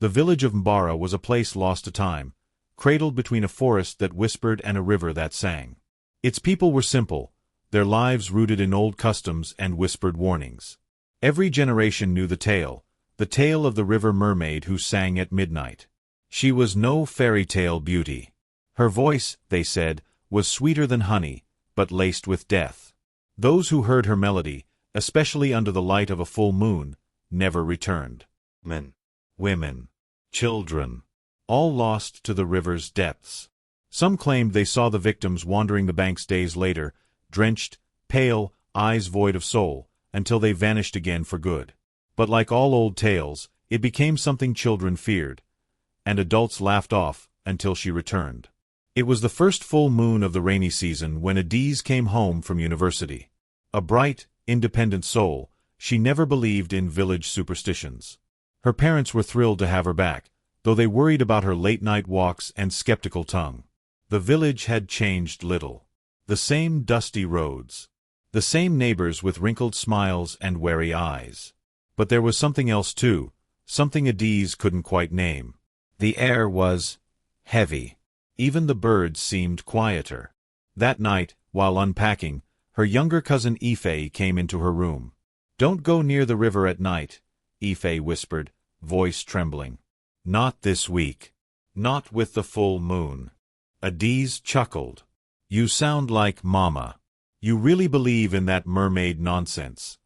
The village of Mbara was a place lost to time, cradled between a forest that whispered and a river that sang. Its people were simple, their lives rooted in old customs and whispered warnings. Every generation knew the tale of the river mermaid who sang at midnight. She was no fairy tale beauty. Her voice, they said, was sweeter than honey, but laced with death. Those who heard her melody, especially under the light of a full moon, never returned. Men, women, children, all lost to the river's depths. Some claimed they saw the victims wandering the banks days later, drenched, pale, eyes void of soul, until they vanished again for good. But like all old tales, it became something children feared, and adults laughed off until she returned. It was the first full moon of the rainy season when Adiz came home from university. A bright, independent soul, she never believed in village superstitions. Her parents were thrilled to have her back, though they worried about her late-night walks and skeptical tongue. The village had changed little. The same dusty roads. The same neighbors with wrinkled smiles and wary eyes. But there was something else too, something Adiz couldn't quite name. The air was heavy. Even the birds seemed quieter. That night, while unpacking, her younger cousin Ife came into her room. "Don't go near the river at night," Ife whispered, voice trembling. "Not this week. Not with the full moon." Adiz chuckled. "You sound like Mama. You really believe in that mermaid nonsense."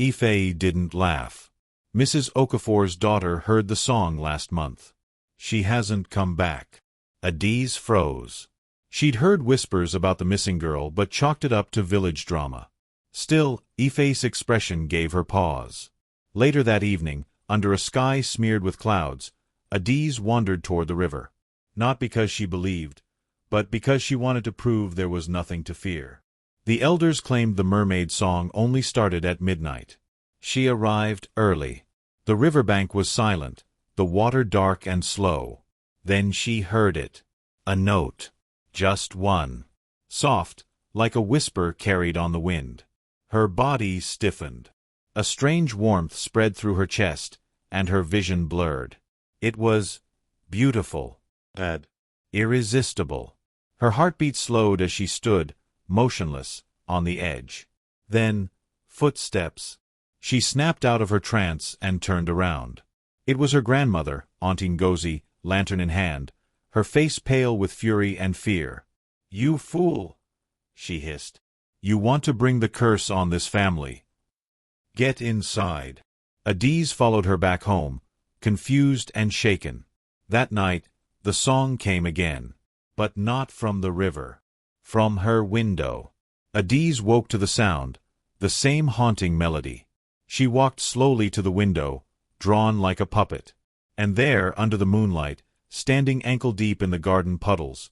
Ife didn't laugh. "Mrs. Okafor's daughter heard the song last month. She hasn't come back." Adiz froze. She'd heard whispers about the missing girl but chalked it up to village drama. Still, Ife's expression gave her pause. Later that evening, under a sky smeared with clouds, Adiz wandered toward the river. Not because she believed, but because she wanted to prove there was nothing to fear. The elders claimed the mermaid song only started at midnight. She arrived early. The riverbank was silent, the water dark and slow. Then she heard it. A note. Just one. Soft, like a whisper carried on the wind. Her body stiffened. A strange warmth spread through her chest, and her vision blurred. It was beautiful. Irresistible. Her heartbeat slowed as she stood, motionless, on the edge. Then, footsteps. She snapped out of her trance and turned around. It was her grandmother, Auntie Ngozi, lantern in hand, her face pale with fury and fear. "You fool!" she hissed. "You want to bring the curse on this family. Get inside." Adiz followed her back home, confused and shaken. That night, the song came again. But not from the river. From her window. Adiz woke to the sound, the same haunting melody. She walked slowly to the window, drawn like a puppet. And there, under the moonlight, standing ankle-deep in the garden puddles,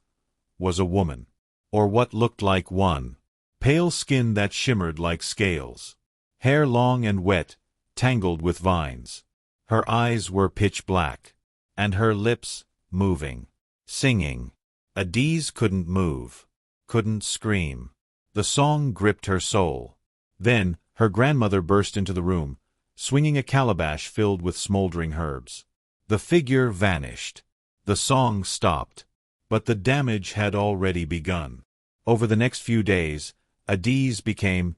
was a woman. Or what looked like one. Pale skin that shimmered like scales. Hair long and wet, tangled with vines. Her eyes were pitch black. And her lips, moving. Singing. Adiz couldn't move. Couldn't scream. The song gripped her soul. Then, her grandmother burst into the room, swinging a calabash filled with smoldering herbs. The figure vanished. The song stopped. But the damage had already begun. Over the next few days, Adiz became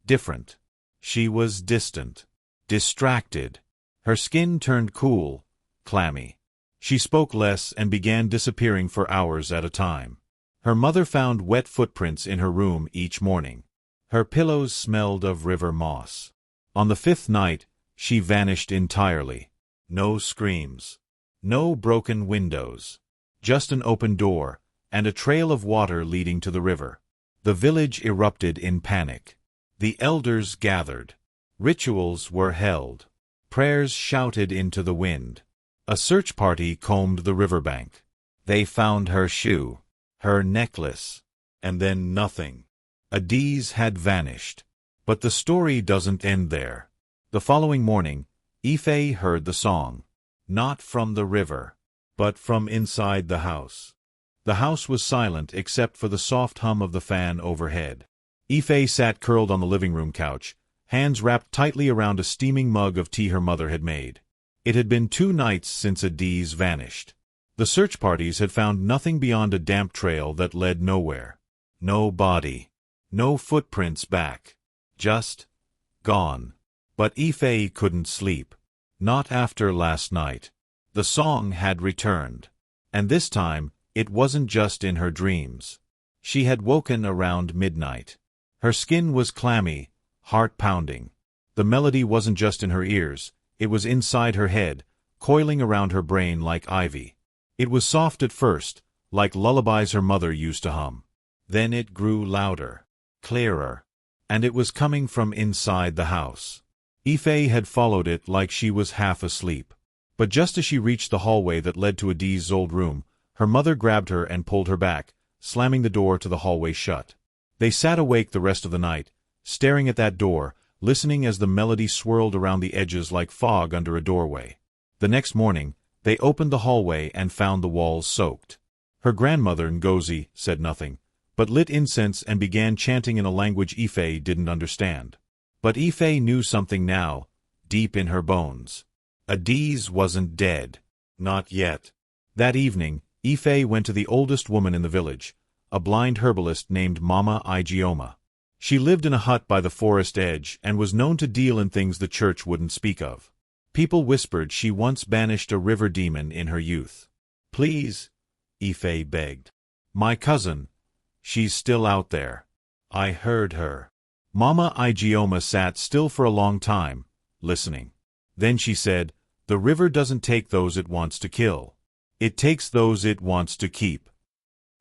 different. She was distant. Distracted. Her skin turned cool, clammy. She spoke less and began disappearing for hours at a time. Her mother found wet footprints in her room each morning. Her pillows smelled of river moss. On the 5th night, she vanished entirely. No screams. No broken windows. Just an open door, and a trail of water leading to the river. The village erupted in panic. The elders gathered. Rituals were held. Prayers shouted into the wind. A search party combed the riverbank. They found her shoe, her necklace, and then nothing. Adiz had vanished. But the story doesn't end there. The following morning, Ife heard the song. Not from the river, but from inside the house. The house was silent except for the soft hum of the fan overhead. Ife sat curled on the living room couch, hands wrapped tightly around a steaming mug of tea her mother had made. It had been 2 nights since Adiz vanished. The search parties had found nothing beyond a damp trail that led nowhere. No body. No footprints back. Just gone. But Ife couldn't sleep. Not after last night. The song had returned. And this time, it wasn't just in her dreams. She had woken around midnight. Her skin was clammy, heart pounding. The melody wasn't just in her ears, it was inside her head, coiling around her brain like ivy. It was soft at first, like lullabies her mother used to hum. Then it grew louder, clearer, and it was coming from inside the house. Ife had followed it like she was half asleep. But just as she reached the hallway that led to Adiz's old room, her mother grabbed her and pulled her back, slamming the door to the hallway shut. They sat awake the rest of the night, staring at that door, listening as the melody swirled around the edges like fog under a doorway. The next morning, they opened the hallway and found the walls soaked. Her grandmother, Ngozi, said nothing, but lit incense and began chanting in a language Ife didn't understand. But Ife knew something now, deep in her bones. Adiz wasn't dead. Not yet. That evening, Ife went to the oldest woman in the village, a blind herbalist named Mama Ijeoma. She lived in a hut by the forest edge and was known to deal in things the church wouldn't speak of. People whispered she once banished a river demon in her youth. "Please," Ife begged. "My cousin. She's still out there. I heard her." Mama Ijeoma sat still for a long time, listening. Then she said, "The river doesn't take those it wants to kill. It takes those it wants to keep."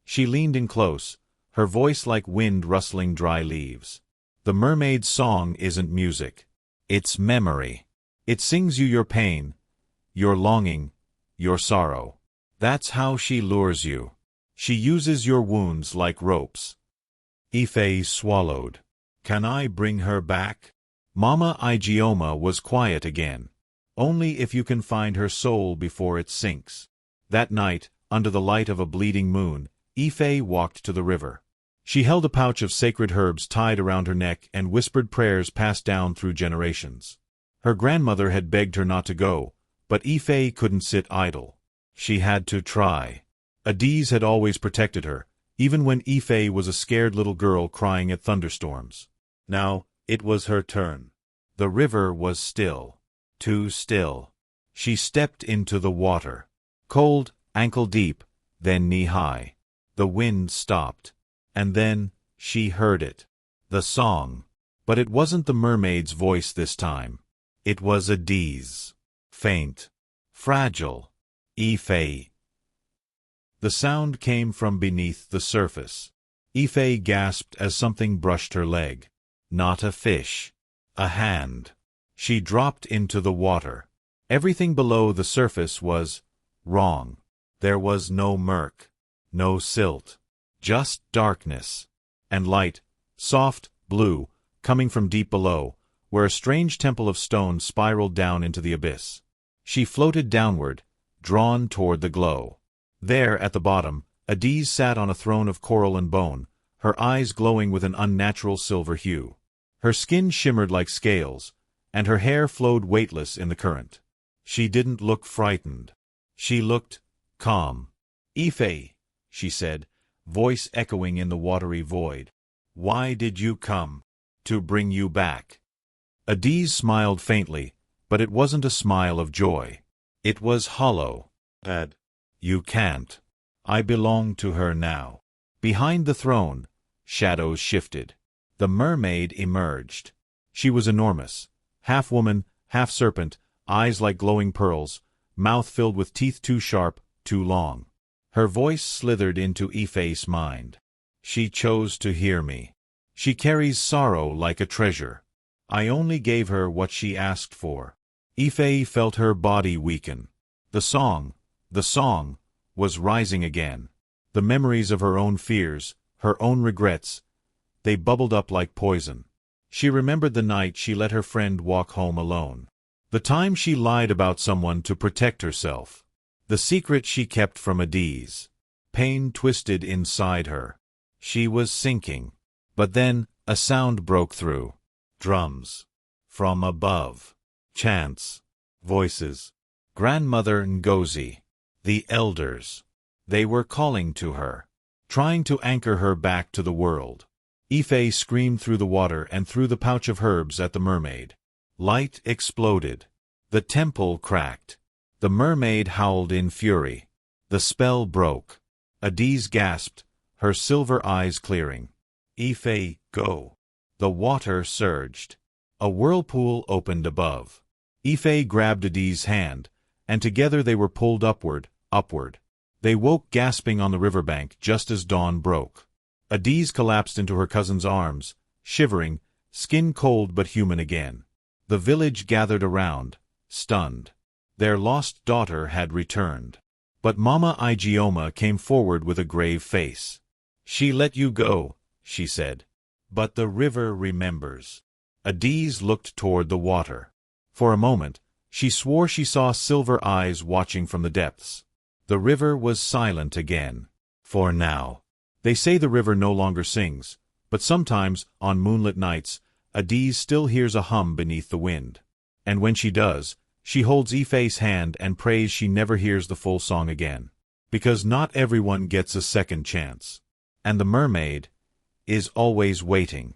She leaned in close, her voice like wind rustling dry leaves. "The mermaid's song isn't music. It's memory. It sings you your pain, your longing, your sorrow. That's how she lures you. She uses your wounds like ropes." Ife swallowed. "Can I bring her back?" Mama Ijeoma was quiet again. "Only if you can find her soul before it sinks." That night, under the light of a bleeding moon, Ife walked to the river. She held a pouch of sacred herbs tied around her neck and whispered prayers passed down through generations. Her grandmother had begged her not to go, but Ife couldn't sit idle. She had to try. Adiz had always protected her, even when Ife was a scared little girl crying at thunderstorms. Now, it was her turn. The river was still. Too still. She stepped into the water. Cold, ankle-deep, then knee-high. The wind stopped. And then, she heard it. The song. But it wasn't the mermaid's voice this time. It was Adiz. Faint. Fragile. Ife. The sound came from beneath the surface. Ife gasped as something brushed her leg. Not a fish. A hand. She dropped into the water. Everything below the surface was wrong. There was no murk. No silt. Just darkness. And light, soft, blue, coming from deep below, where a strange temple of stone spiraled down into the abyss. She floated downward, drawn toward the glow. There, at the bottom, Adiz sat on a throne of coral and bone, her eyes glowing with an unnatural silver hue. Her skin shimmered like scales, and her hair flowed weightless in the current. She didn't look frightened. She looked calm. "Ife," she said, voice echoing in the watery void. "Why did you come? To bring you back." Adiz smiled faintly, but it wasn't a smile of joy. It was hollow. "You can't. I belong to her now." Behind the throne, shadows shifted. The mermaid emerged. She was enormous. Half woman, half serpent, eyes like glowing pearls, mouth filled with teeth too sharp, too long. Her voice slithered into Ife's mind. "She chose to hear me. She carries sorrow like a treasure. I only gave her what she asked for." Ife felt her body weaken. The song, was rising again. The memories of her own fears, her own regrets, they bubbled up like poison. She remembered the night she let her friend walk home alone. The time she lied about someone to protect herself. The secret she kept from Adiz. Pain twisted inside her. She was sinking. But then, a sound broke through. Drums. From above. Chants. Voices. Grandmother Ngozi. The elders. They were calling to her, trying to anchor her back to the world. Ife screamed through the water and threw the pouch of herbs at the mermaid. Light exploded. The temple cracked. The mermaid howled in fury. The spell broke. Adiz gasped, her silver eyes clearing. Ife, go. The water surged. A whirlpool opened above. Ife grabbed Adiz's hand, and together they were pulled upward, upward. They woke gasping on the riverbank just as dawn broke. Adiz collapsed into her cousin's arms, shivering, skin cold but human again. The village gathered around, stunned. Their lost daughter had returned. But Mama Ijeoma came forward with a grave face. She let you go, she said. But the river remembers. Adiz looked toward the water. For a moment, she swore she saw silver eyes watching from the depths. The river was silent again. For now. They say the river no longer sings, but sometimes, on moonlit nights, Adiz still hears a hum beneath the wind. And when she does, she holds Ife's hand and prays she never hears the full song again. Because not everyone gets a second chance. And the mermaid is always waiting.